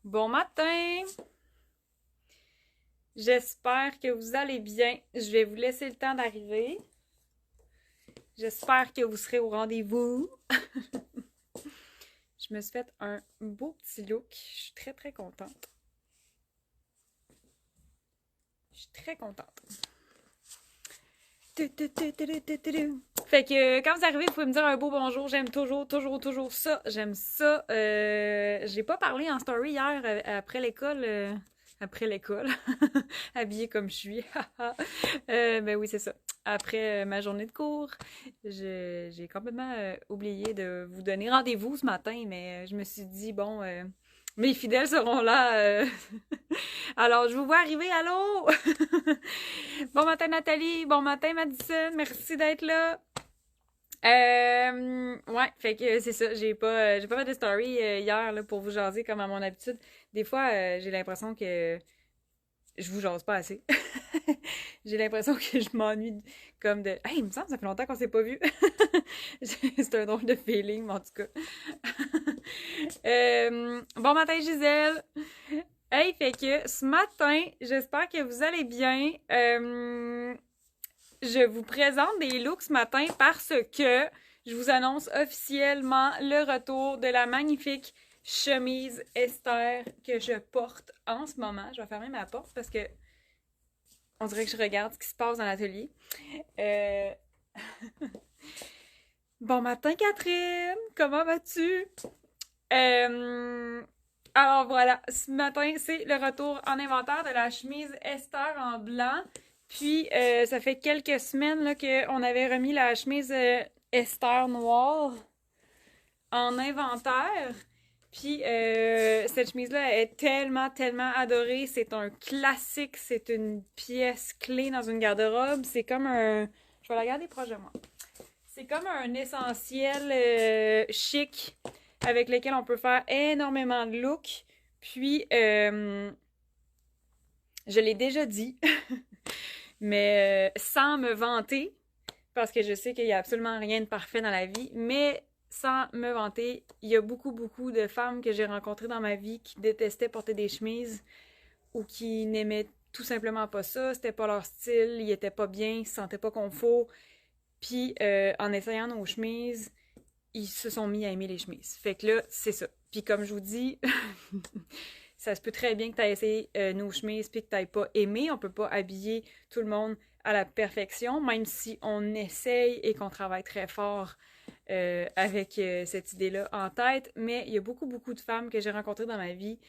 Bon matin! J'espère que vous allez bien. Je vais vous laisser le temps d'arriver. J'espère que vous serez au rendez-vous. Je me suis fait un beau petit look. Je suis très très contente. Je suis très contente. Fait que quand vous arrivez, vous pouvez me dire un beau bonjour. J'aime toujours ça. J'aime ça. J'ai pas parlé en story hier après l'école. Après l'école. Habillée comme je suis. Ben oui, c'est ça. Après ma journée de cours, j'ai complètement oublié de vous donner rendez-vous ce matin, mais je me suis dit, bon, mes fidèles seront là. Alors, je vous vois arriver. Allô? Bon matin, Nathalie. Bon matin, Madison. Merci d'être là. Ouais, fait que c'est ça. J'ai pas fait de story hier là, pour vous jaser comme à mon habitude. Des fois, j'ai l'impression que je vous jase pas assez. J'ai l'impression que je m'ennuie comme de. Hey, il me semble que ça fait longtemps qu'on s'est pas vu. C'est un drôle de feeling, mais en tout cas. Bon matin, Gisèle. Hey, fait que ce matin, j'espère que vous allez bien. Je vous présente des looks ce matin parce que je vous annonce officiellement le retour de la magnifique chemise Esther que je porte en ce moment. Je vais fermer ma porte parce que on dirait que je regarde ce qui se passe dans l'atelier. Euh... Bon matin, Catherine! Comment vas-tu? Alors voilà, ce matin, c'est le retour en inventaire de la chemise Esther en blanc. Puis, ça fait quelques semaines là, qu'on avait remis la chemise Esther noire en inventaire. Puis, cette chemise-là est tellement adorée. C'est un classique. C'est une pièce clé dans une garde-robe. C'est comme un... Je vais la garder proche de moi. C'est comme un essentiel chic avec lequel on peut faire énormément de looks. Puis, je l'ai déjà dit, mais sans me vanter, parce que je sais qu'il n'y a absolument rien de parfait dans la vie, mais sans me vanter, il y a beaucoup de femmes que j'ai rencontrées dans ma vie qui détestaient porter des chemises ou qui n'aimaient tout simplement pas ça, c'était pas leur style, ils étaient pas bien, ils se sentaient pas confort. Puis en essayant nos chemises, ils se sont mis à aimer les chemises. Fait que là, c'est ça. Puis comme je vous dis, ça se peut très bien que tu aies essayé nos chemises puis que tu n'aies pas aimé. On peut pas habiller tout le monde à la perfection, même si on essaye et qu'on travaille très fort avec cette idée-là en tête. Mais il y a beaucoup de femmes que j'ai rencontrées dans ma vie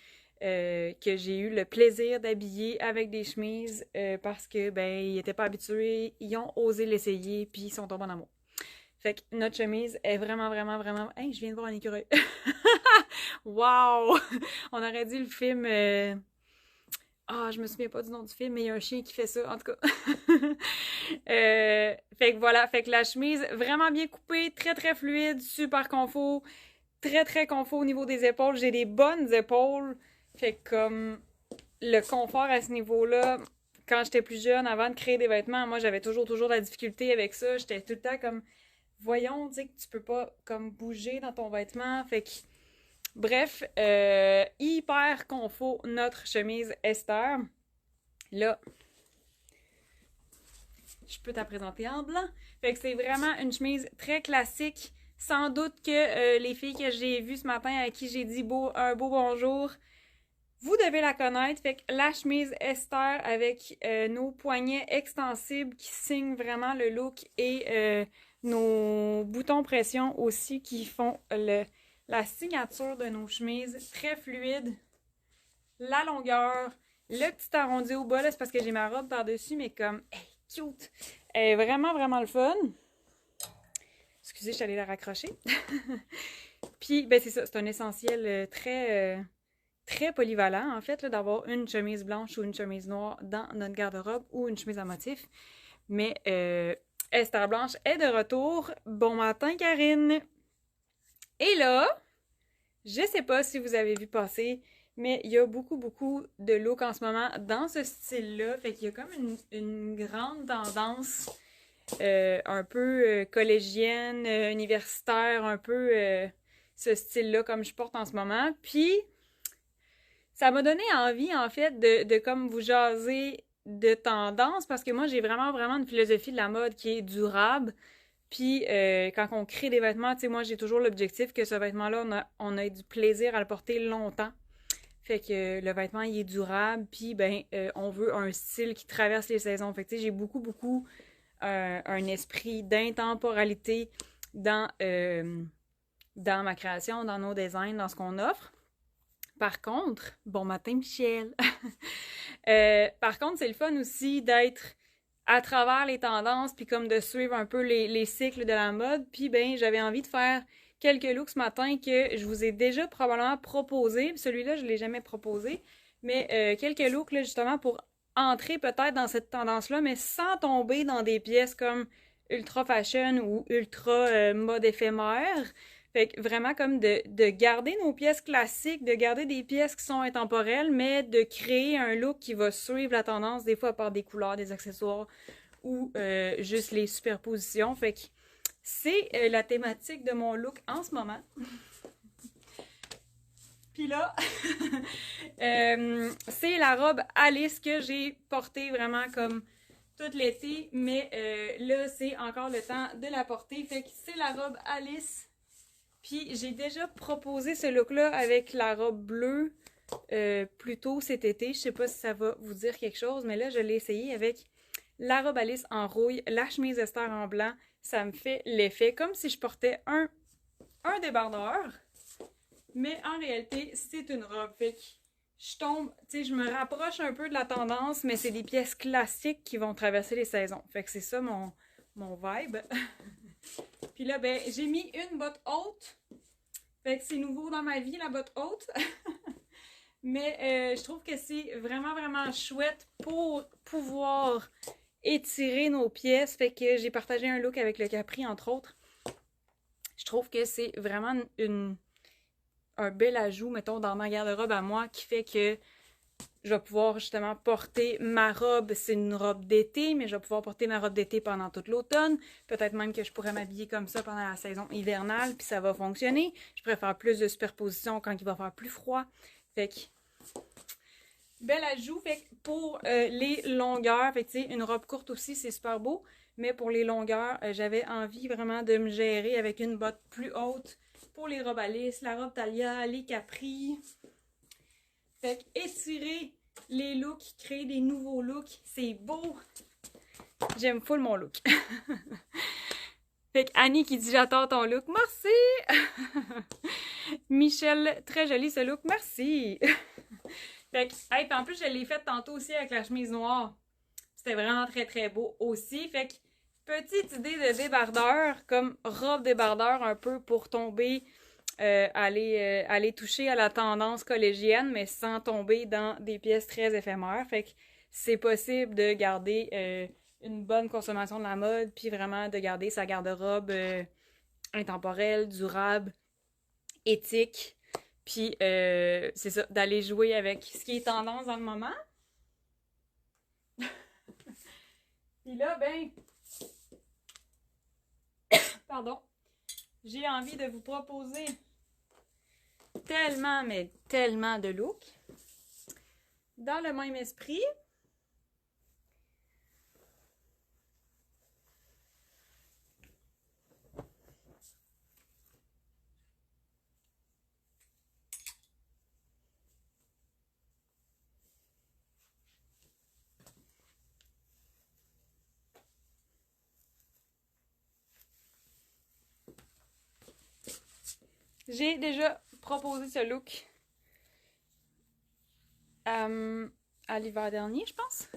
que j'ai eu le plaisir d'habiller avec des chemises parce que ben ils étaient pas habitués, ils ont osé l'essayer puis ils sont tombés en amour. Fait que notre chemise est vraiment... Hey, je viens de voir un écureuil. Wow! On aurait dit le film... Ah, je me souviens pas du nom du film, mais il y a un chien qui fait ça, en tout cas. Fait que voilà, fait que la chemise, vraiment bien coupée, très fluide, super confort, très confort au niveau des épaules. J'ai des bonnes épaules, fait que comme le confort à ce niveau-là, quand j'étais plus jeune, avant de créer des vêtements, moi j'avais toujours de la difficulté avec ça. J'étais tout le temps comme voyons, tu sais que tu peux pas comme bouger dans ton vêtement. Fait que, bref, hyper confort notre chemise Esther. Là, je peux te présenter en blanc. Fait que c'est vraiment une chemise très classique. Sans doute que les filles que j'ai vues ce matin à qui j'ai dit un beau bonjour, vous devez la connaître. Fait que la chemise Esther avec nos poignets extensibles qui signent vraiment le look et nos boutons pression aussi qui font la signature de nos chemises. Très fluide. La longueur. Le petit arrondi au bas, là, c'est parce que j'ai ma robe par-dessus, mais comme, hey, cute. Elle est vraiment le fun. Excusez, je suis allée la raccrocher. Puis, ben c'est ça, c'est un essentiel très polyvalent, en fait, là, d'avoir une chemise blanche ou une chemise noire dans notre garde-robe ou une chemise à motif. Mais Esther Blanche est de retour. Bon matin, Karine! Et là, je sais pas si vous avez vu passer, mais il y a beaucoup de looks en ce moment dans ce style-là. Fait qu'il y a comme une grande tendance un peu collégienne, universitaire, un peu ce style-là comme je porte en ce moment. Puis, ça m'a donné envie, en fait, de comme vous jaser de tendance, parce que moi, j'ai vraiment une philosophie de la mode qui est durable. Puis, quand on crée des vêtements, tu sais, moi, j'ai toujours l'objectif que ce vêtement-là, on a du plaisir à le porter longtemps. Fait que le vêtement, il est durable, puis, ben, on veut un style qui traverse les saisons. Fait que, tu sais, j'ai beaucoup un esprit d'intemporalité dans, dans ma création, dans nos designs, dans ce qu'on offre. Par contre, bon matin, Michel! Par contre, c'est le fun aussi d'être à travers les tendances, puis comme de suivre un peu les cycles de la mode. Puis ben, j'avais envie de faire quelques looks ce matin que je vous ai déjà probablement proposé. Celui-là, je ne l'ai jamais proposé. Mais quelques looks, là, justement, pour entrer peut-être dans cette tendance-là, mais sans tomber dans des pièces comme ultra fashion ou ultra mode éphémère. Fait que vraiment comme de garder nos pièces classiques, de garder des pièces qui sont intemporelles, mais de créer un look qui va suivre la tendance, des fois par des couleurs, des accessoires ou juste les superpositions. Fait que c'est la thématique de mon look en ce moment. Puis là, c'est la robe Alice que j'ai portée vraiment comme tout l'été, mais là, c'est encore le temps de la porter. Fait que c'est la robe Alice. Puis j'ai déjà proposé ce look-là avec la robe bleue plus tôt cet été. Je sais pas si ça va vous dire quelque chose, mais là, je l'ai essayé avec la robe Alice en rouille, la chemise Esther en blanc. Ça me fait l'effet comme si je portais un débardeur, mais en réalité, c'est une robe. Fait que je tombe, tu sais, je me rapproche un peu de la tendance, mais c'est des pièces classiques qui vont traverser les saisons. Fait que c'est ça mon vibe. Puis là, ben, j'ai mis une botte haute. Fait que c'est nouveau dans ma vie, la botte haute. Mais je trouve que c'est vraiment chouette pour pouvoir étirer nos pièces. Fait que j'ai partagé un look avec le Capri, entre autres. Je trouve que c'est vraiment un bel ajout, mettons, dans ma garde-robe à moi, qui fait que je vais pouvoir justement porter ma robe. C'est une robe d'été, mais je vais pouvoir porter ma robe d'été pendant toute l'automne. Peut-être même que je pourrais m'habiller comme ça pendant la saison hivernale, puis ça va fonctionner. Je pourrais faire plus de superpositions quand il va faire plus froid. Fait que, bel ajout. Fait que pour les longueurs, fait que tu sais, une robe courte aussi, c'est super beau. Mais pour les longueurs, j'avais envie vraiment de me gérer avec une botte plus haute pour les robes Alice, la robe Talia, les Capri. Fait que étirer les looks, créer des nouveaux looks, c'est beau. J'aime full mon look. Fait que Annie qui dit j'adore ton look, merci. Michel, très joli ce look, merci. Fait que, hey, puis en plus je l'ai fait tantôt aussi avec la chemise noire. C'était vraiment très beau aussi. Fait que petite idée de débardeur, comme robe débardeur un peu pour tomber. Aller toucher à la tendance collégienne, mais sans tomber dans des pièces très éphémères. Fait que c'est possible de garder une bonne consommation de la mode, puis vraiment de garder sa garde-robe intemporelle, durable, éthique. Puis c'est ça, d'aller jouer avec ce qui est tendance dans le moment. Puis là, ben, pardon, j'ai envie de vous proposer tellement, mais tellement de looks. Dans le même esprit, j'ai déjà proposé ce look à l'hiver dernier, je pense.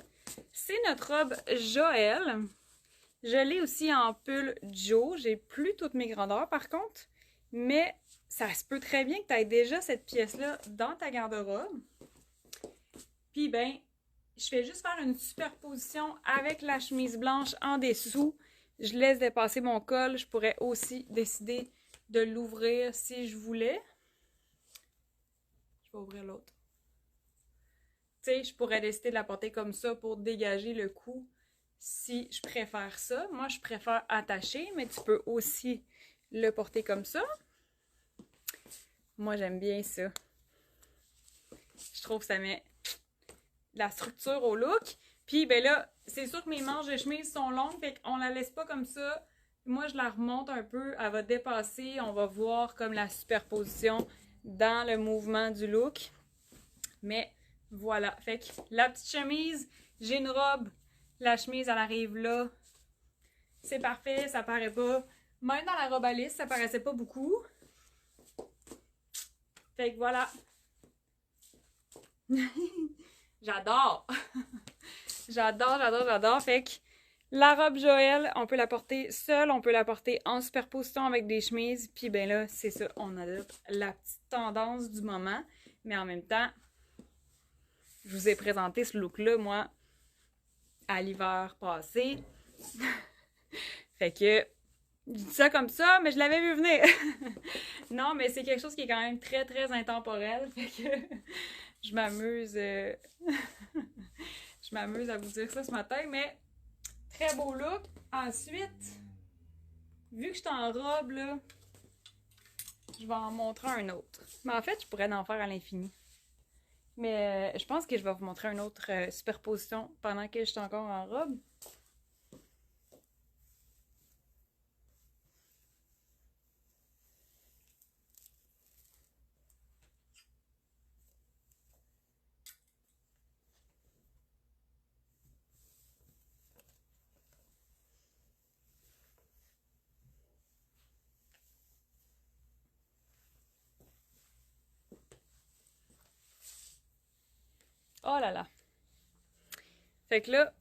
C'est notre robe Joël. Je l'ai aussi en pull Joe. J'ai plus toutes mes grandeurs par contre. Mais ça se peut très bien que tu aies déjà cette pièce-là dans ta garde-robe. Puis ben, je fais juste faire une superposition avec la chemise blanche en dessous. Je laisse dépasser mon col. Je pourrais aussi décider de l'ouvrir si je voulais. Je vais ouvrir l'autre. Tu sais, je pourrais décider de la porter comme ça pour dégager le cou si je préfère ça. Moi, je préfère attacher, mais tu peux aussi le porter comme ça. Moi, j'aime bien ça. Je trouve que ça met de la structure au look. Puis, ben là, c'est sûr que mes manches de chemise sont longues, fait qu'on la laisse pas comme ça. Moi, je la remonte un peu, elle va dépasser, on va voir comme la superposition dans le mouvement du look. Mais voilà, fait que la petite chemise, j'ai une robe, la chemise, elle arrive là. C'est parfait, ça paraît pas. Même dans la robe à lisse, ça paraissait pas beaucoup. Fait que voilà. J'adore! J'adore. Fait que la robe Joël, on peut la porter seule, on peut la porter en superposition avec des chemises. Puis ben là, c'est ça, on adopte la petite tendance du moment. Mais en même temps, je vous ai présenté ce look-là, moi, à l'hiver passé. Fait que, je dis ça comme ça, mais je l'avais vu venir. Non, mais c'est quelque chose qui est quand même très, très intemporel. Fait que je m'amuse. Je m'amuse à vous dire ça ce matin, mais très beau look. Ensuite, vu que je suis en robe, là, je vais en montrer un autre. Mais en fait, je pourrais en faire à l'infini. Mais je pense que je vais vous montrer une autre superposition pendant que je suis encore en robe. Oh là là! Fait que là,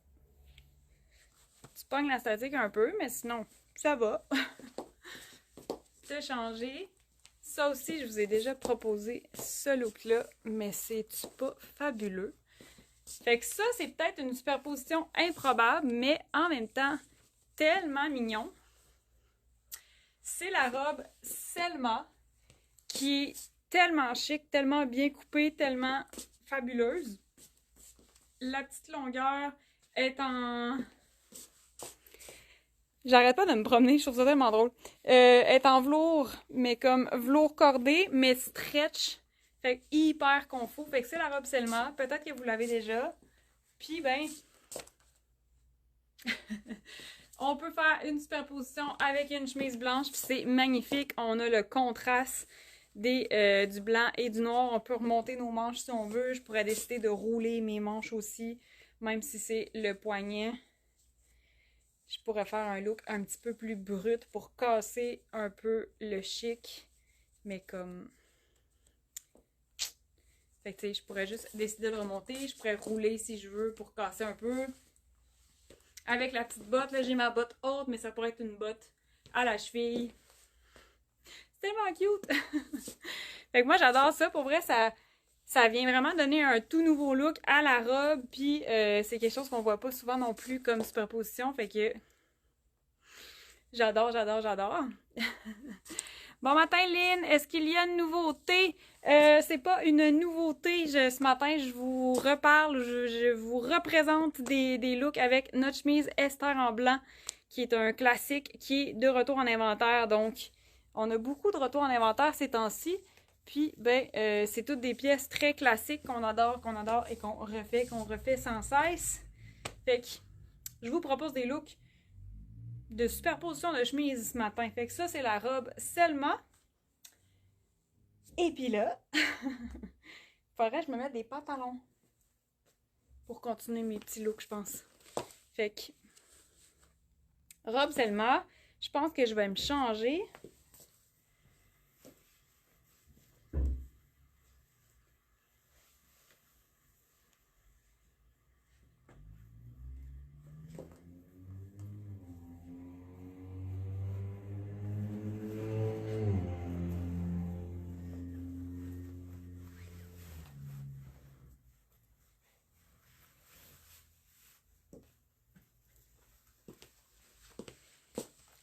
tu pognes la statique un peu, mais sinon, ça va. T'as changé. Ça aussi, je vous ai déjà proposé ce look-là, mais c'est-tu pas fabuleux? Fait que ça, c'est peut-être une superposition improbable, mais en même temps, tellement mignon. C'est la robe Selma, qui est tellement chic, tellement bien coupée, tellement fabuleuse. La petite longueur est en... J'arrête pas de me promener, je trouve ça tellement drôle. Est en velours, mais comme velours cordé, mais stretch. Fait que hyper confort. Fait que c'est la robe Selma. Peut-être que vous l'avez déjà. Puis ben... on peut faire une superposition avec une chemise blanche, puis c'est magnifique. On a le contraste du blanc et du noir. On peut remonter nos manches si on veut. Je pourrais décider de rouler mes manches aussi, même si c'est le poignet. Je pourrais faire un look un petit peu plus brut pour casser un peu le chic, mais comme... Fait que tu sais, je pourrais juste décider de le remonter. Je pourrais rouler si je veux pour casser un peu. Avec la petite botte, là j'ai ma botte haute, mais ça pourrait être une botte à la cheville. C'est tellement cute! Fait que moi j'adore ça, pour vrai ça vient vraiment donner un tout nouveau look à la robe, puis c'est quelque chose qu'on voit pas souvent non plus comme superposition, fait que j'adore. Bon matin Lynn, est-ce qu'il y a une nouveauté? C'est pas une nouveauté, ce matin je vous reparle, je vous représente des looks avec notre chemise Esther en blanc, qui est un classique, qui est de retour en inventaire, donc on a beaucoup de retours en inventaire ces temps-ci, puis ben c'est toutes des pièces très classiques qu'on adore et qu'on refait sans cesse, fait que je vous propose des looks de superposition de chemise ce matin. Fait que ça, c'est la robe Selma. Et puis là, il faudrait que je me mette des pantalons pour continuer mes petits looks, je pense. Fait que, robe Selma, je pense que je vais me changer.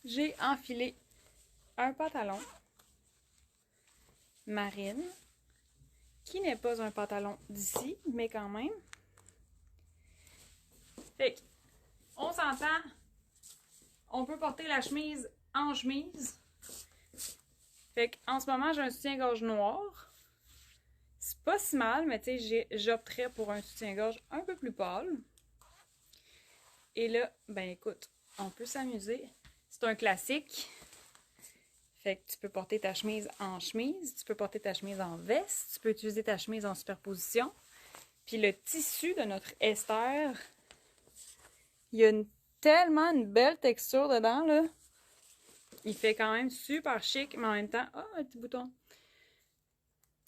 J'ai enfilé un pantalon marine, qui n'est pas un pantalon d'ici, mais quand même. Fait que, on s'entend, on peut porter la chemise en chemise. Fait qu'en ce moment, j'ai un soutien-gorge noir. C'est pas si mal, mais tu sais, j'opterais pour un soutien-gorge un peu plus pâle. Et là, ben écoute, on peut s'amuser. C'est un classique. Fait que tu peux porter ta chemise en chemise, tu peux porter ta chemise en veste, tu peux utiliser ta chemise en superposition. Puis le tissu de notre Esther, il y a tellement une belle texture dedans, là. Il fait quand même super chic, mais en même temps... Oh, un petit bouton!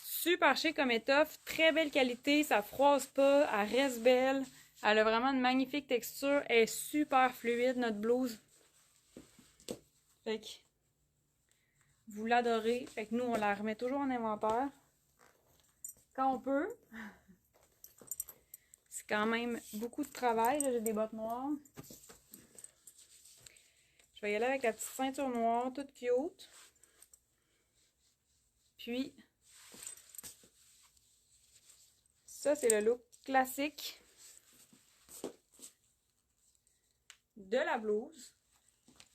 Super chic comme étoffe, très belle qualité, ça froisse pas, elle reste belle. Elle a vraiment une magnifique texture, elle est super fluide, notre blouse. Fait que vous l'adorez. Fait que nous, on la remet toujours en inventaire. Quand on peut. C'est quand même beaucoup de travail, là. J'ai des bottes noires. Je vais y aller avec la petite ceinture noire, toute cute. Puis, ça, c'est le look classique de la blouse.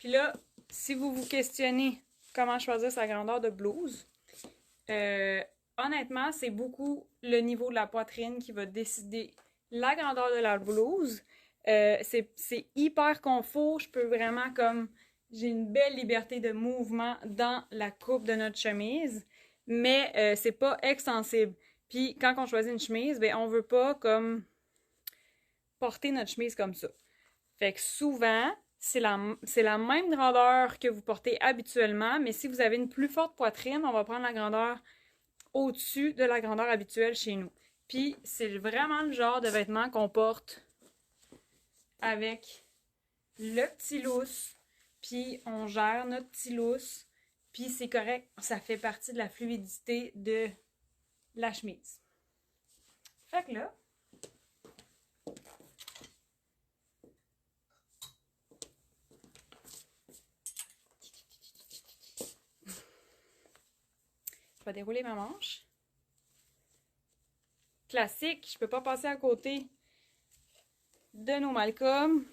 Puis là, si vous vous questionnez comment choisir sa grandeur de blouse, honnêtement, c'est beaucoup le niveau de la poitrine qui va décider la grandeur de la blouse. C'est hyper confort. Je peux vraiment comme... J'ai une belle liberté de mouvement dans la coupe de notre chemise, mais c'est pas extensible. Puis quand on choisit une chemise, ben on veut pas comme porter notre chemise comme ça. Fait que souvent, c'est la même grandeur que vous portez habituellement, mais si vous avez une plus forte poitrine, on va prendre la grandeur au-dessus de la grandeur habituelle chez nous. Puis, c'est vraiment le genre de vêtements qu'on porte avec le petit lousse, puis on gère notre petit lousse, puis c'est correct, ça fait partie de la fluidité de la chemise. Fait que là, je vais dérouler ma manche. Classique, je peux pas passer à côté de nos Malcolm.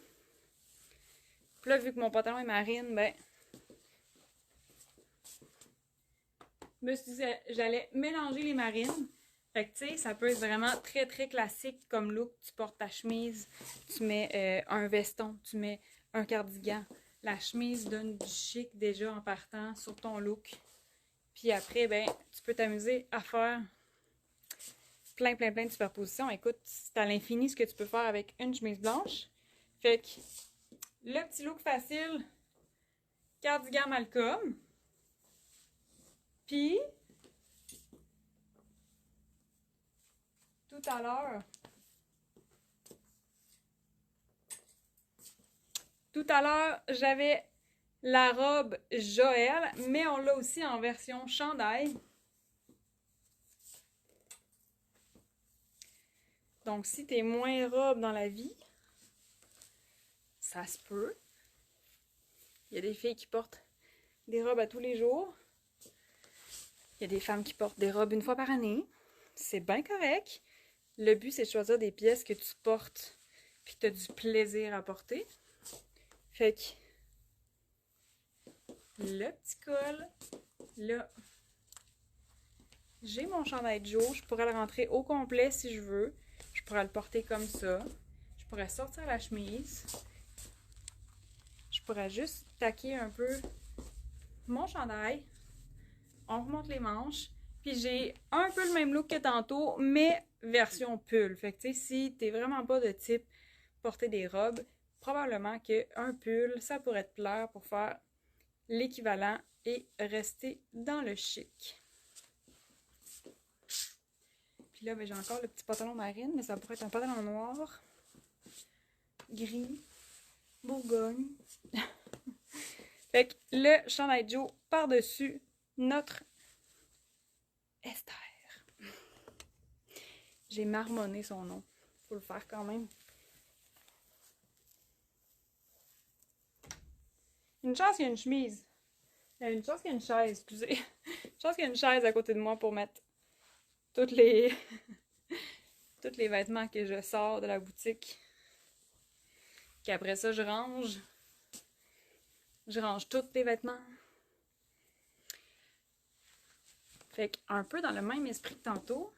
Puis là, vu que mon pantalon est marine, ben, je me suis dit j'allais mélanger les marines. Fait que tu sais, ça peut être vraiment très très classique comme look. Tu portes ta chemise, tu mets un veston, tu mets un cardigan. La chemise donne du chic déjà en partant sur ton look. Puis après, ben, tu peux t'amuser à faire plein de superpositions. Écoute, c'est à l'infini ce que tu peux faire avec une chemise blanche. Fait que le petit look facile, cardigan Malcolm. Puis, tout à l'heure, j'avais la robe Joël, mais on l'a aussi en version chandail. Donc, si t'es moins robe dans la vie, ça se peut. Il y a des filles qui portent des robes à tous les jours. Il y a des femmes qui portent des robes une fois par année. C'est bien correct. Le but, c'est de choisir des pièces que tu portes puis que tu as du plaisir à porter. Fait que le petit col, là, j'ai mon chandail Joe. Je pourrais le rentrer au complet si je veux. Je pourrais le porter comme ça. Je pourrais sortir la chemise. Je pourrais juste taquer un peu mon chandail. On remonte les manches. Puis j'ai un peu le même look que tantôt, mais version pull. Fait que tu sais, si t'es vraiment pas de type porter des robes, probablement qu'un pull, ça pourrait te plaire pour faire l'équivalent et rester dans le chic. Puis là, ben, j'ai encore le petit pantalon marine, mais ça pourrait être un pantalon noir, gris, bourgogne. Fait que le chandail Joe par-dessus notre Esther. J'ai marmonné son nom. Faut le faire quand même. Une chance qu'il y a une chemise. Une chance qu'il y a une chaise, excusez. Une chance qu'il y a une chaise à côté de moi pour mettre toutes les tous les vêtements que je sors de la boutique. Qu'après ça, je range. Je range tous les vêtements. Fait qu'un peu dans le même esprit que tantôt,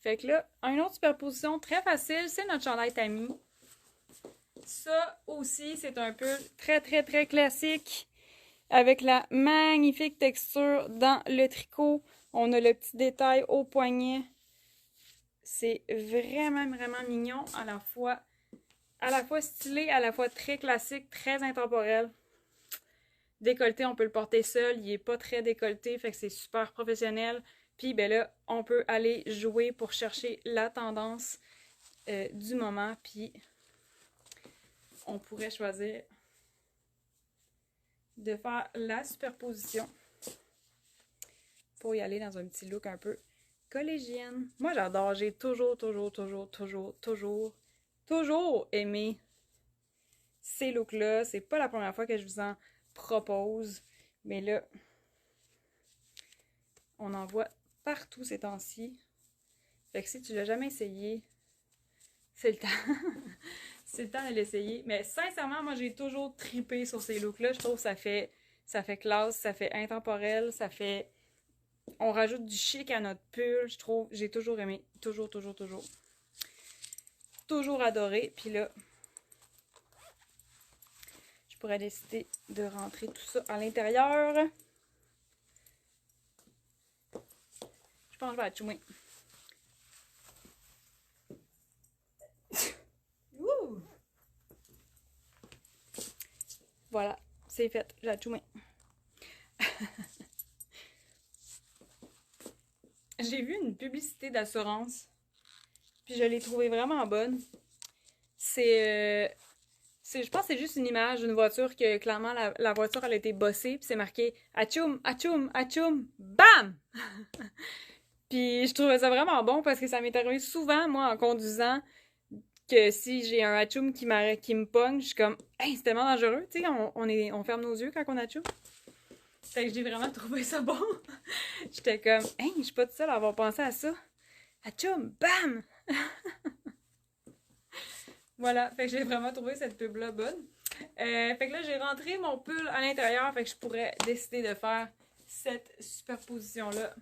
Fait que là, une autre superposition très facile, c'est notre chandail Tammy. Ça aussi, c'est un pull très, très, très classique avec la magnifique texture dans le tricot. On a le petit détail au poignet. C'est vraiment, vraiment mignon, à la fois stylé, à la fois très classique, très intemporel. Décolleté, on peut le porter seul, il est pas très décolleté, fait que c'est super professionnel. Puis ben là, on peut aller jouer pour chercher la tendance du moment, puis on pourrait choisir de faire la superposition pour y aller dans un petit look un peu collégienne. Moi, j'adore. J'ai toujours aimé ces looks-là. C'est pas la première fois que je vous en propose, mais là, on en voit partout ces temps-ci. Fait que si tu l'as jamais essayé, c'est le temps. C'est le temps de l'essayer. Mais sincèrement, moi, j'ai toujours tripé sur ces looks-là. Je trouve que ça fait classe, ça fait intemporel, ça fait... On rajoute du chic à notre pull. Je trouve, j'ai toujours aimé. Toujours adoré. Puis là, je pourrais décider de rentrer tout ça à l'intérieur. Je pense que je vais achoumer. Voilà, c'est fait. J'ai achoué. J'ai vu une publicité d'assurance, puis je l'ai trouvée vraiment bonne. Je pense que c'est juste une image d'une voiture que clairement la voiture elle a été bossée, puis c'est marqué Achoum, Achoum, Achoum, BAM! Puis je trouvais ça vraiment bon parce que ça m'est arrivé souvent, moi, en conduisant, que si j'ai un Achoum qui me pogne, je suis comme hey, c'est tellement dangereux, tu sais, on ferme nos yeux quand on Achoum. Fait que j'ai vraiment trouvé ça bon. J'étais comme, hey, je suis pas toute seule à avoir pensé à ça. Achoum, bam! Voilà, fait que j'ai vraiment trouvé cette pub-là bonne. Fait que là, j'ai rentré mon pull à l'intérieur, fait que je pourrais décider de faire cette superposition-là.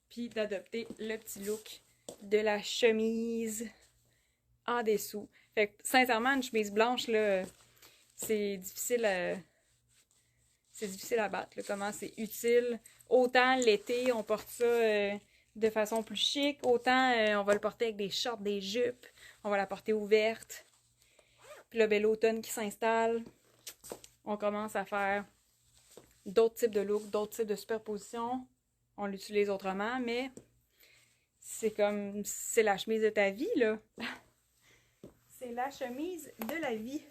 Puis d'adopter le petit look de la chemise en dessous. Fait que sincèrement, une chemise blanche, là, c'est difficile à battre, là, comment c'est utile. Autant l'été, on porte ça de façon plus chic, autant on va le porter avec des shorts, des jupes, on va la porter ouverte. Puis là, ben, l'automne qui s'installe, on commence à faire d'autres types de looks, d'autres types de superpositions. On l'utilise autrement, mais c'est comme, c'est la chemise de ta vie, là. C'est la chemise de la vie.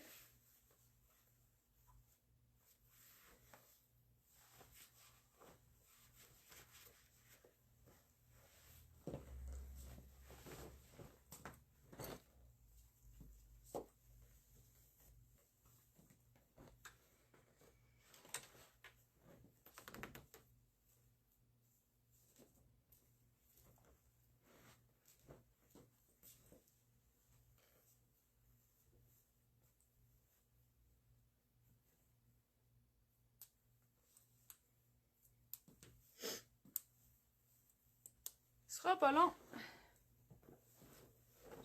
Ce sera pas long.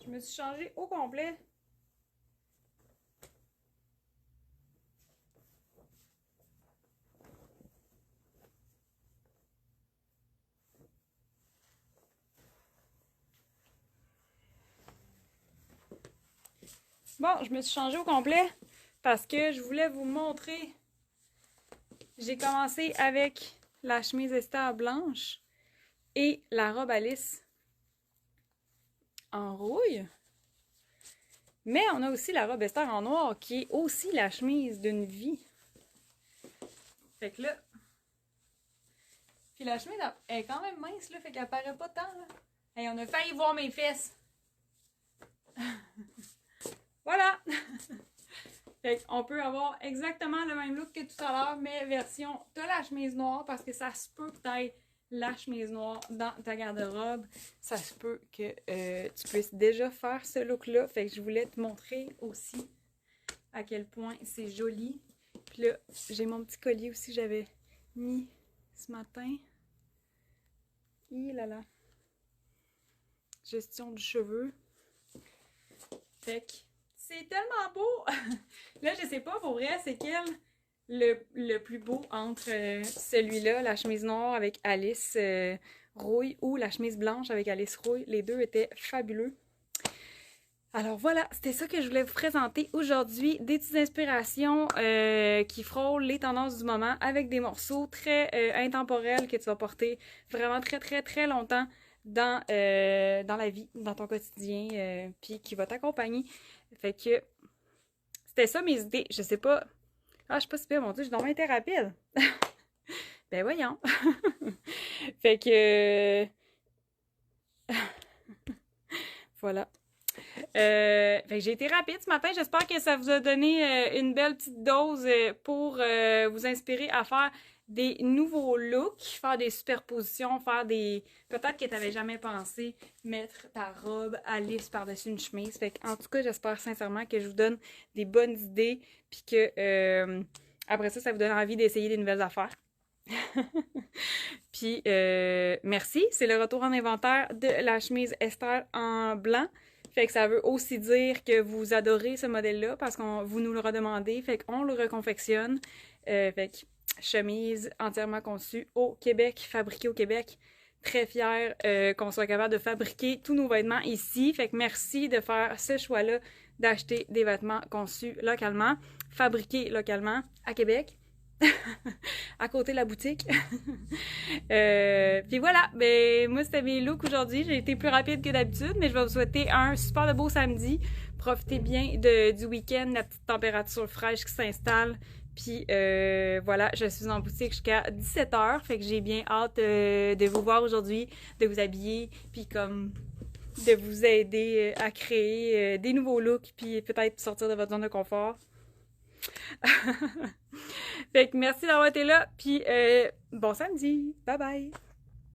Je me suis changée au complet. Bon, je me suis changée au complet parce que je voulais vous montrer. J'ai commencé avec la chemise Esther blanche et la robe Alice en rouille. Mais on a aussi la robe Esther en noir qui est aussi la chemise d'une vie. Fait que là... Puis la chemise elle est quand même mince, là, fait qu'elle paraît pas tant, là. Hey, on a failli voir mes fesses. Voilà! Fait qu'on peut avoir exactement le même look que tout à l'heure, mais version de la chemise noire, parce que ça se peut que tu aies la chemise noire dans ta garde-robe. Ça se peut que tu puisses déjà faire ce look-là. Fait que je voulais te montrer aussi à quel point c'est joli. Puis là, j'ai mon petit collier aussi que j'avais mis ce matin. Hi là là. gestion du cheveu. Fait que c'est tellement beau! Là, je sais pas pour vrai, c'est quel le plus beau entre celui-là, la chemise noire avec Alice Rouille, ou la chemise blanche avec Alice Rouille. Les deux étaient fabuleux. Alors voilà, c'était ça que je voulais vous présenter aujourd'hui. Des petites inspirations qui frôlent les tendances du moment avec des morceaux très intemporels que tu vas porter vraiment très très très longtemps dans la vie, dans ton quotidien, puis qui va t'accompagner. Fait que c'était ça mes idées. Je sais pas. Ah, je sais pas si mon Dieu, j'ai donc été rapide. Ben voyons. Fait que voilà. Fait que j'ai été rapide ce matin. J'espère que ça vous a donné une belle petite dose pour vous inspirer à faire des nouveaux looks, faire des superpositions, faire des... Peut-être que tu n'avais jamais pensé mettre ta robe à lisse par-dessus une chemise. Fait que, en tout cas, j'espère sincèrement que je vous donne des bonnes idées puis que après ça, ça vous donne envie d'essayer des nouvelles affaires. Puis, merci. C'est le retour en inventaire de la chemise Esther en blanc. Fait que ça veut aussi dire que vous adorez ce modèle-là parce que vous nous le redemandez. Fait qu'on le reconfectionne. Fait que chemise entièrement conçue au Québec, fabriquée au Québec. Très fière qu'on soit capable de fabriquer tous nos vêtements ici. Fait que merci de faire ce choix-là d'acheter des vêtements conçus localement, fabriqués localement à Québec. À côté de la boutique. Puis voilà, ben moi c'était mes looks aujourd'hui. J'ai été plus rapide que d'habitude, mais je vais vous souhaiter un super de beau samedi. Profitez bien du week-end, la petite température fraîche qui s'installe. Puis voilà, je suis en boutique jusqu'à 17h, fait que j'ai bien hâte de vous voir aujourd'hui, de vous habiller, puis comme de vous aider à créer des nouveaux looks, puis peut-être sortir de votre zone de confort. Fait que merci d'avoir été là, puis bon samedi, bye bye!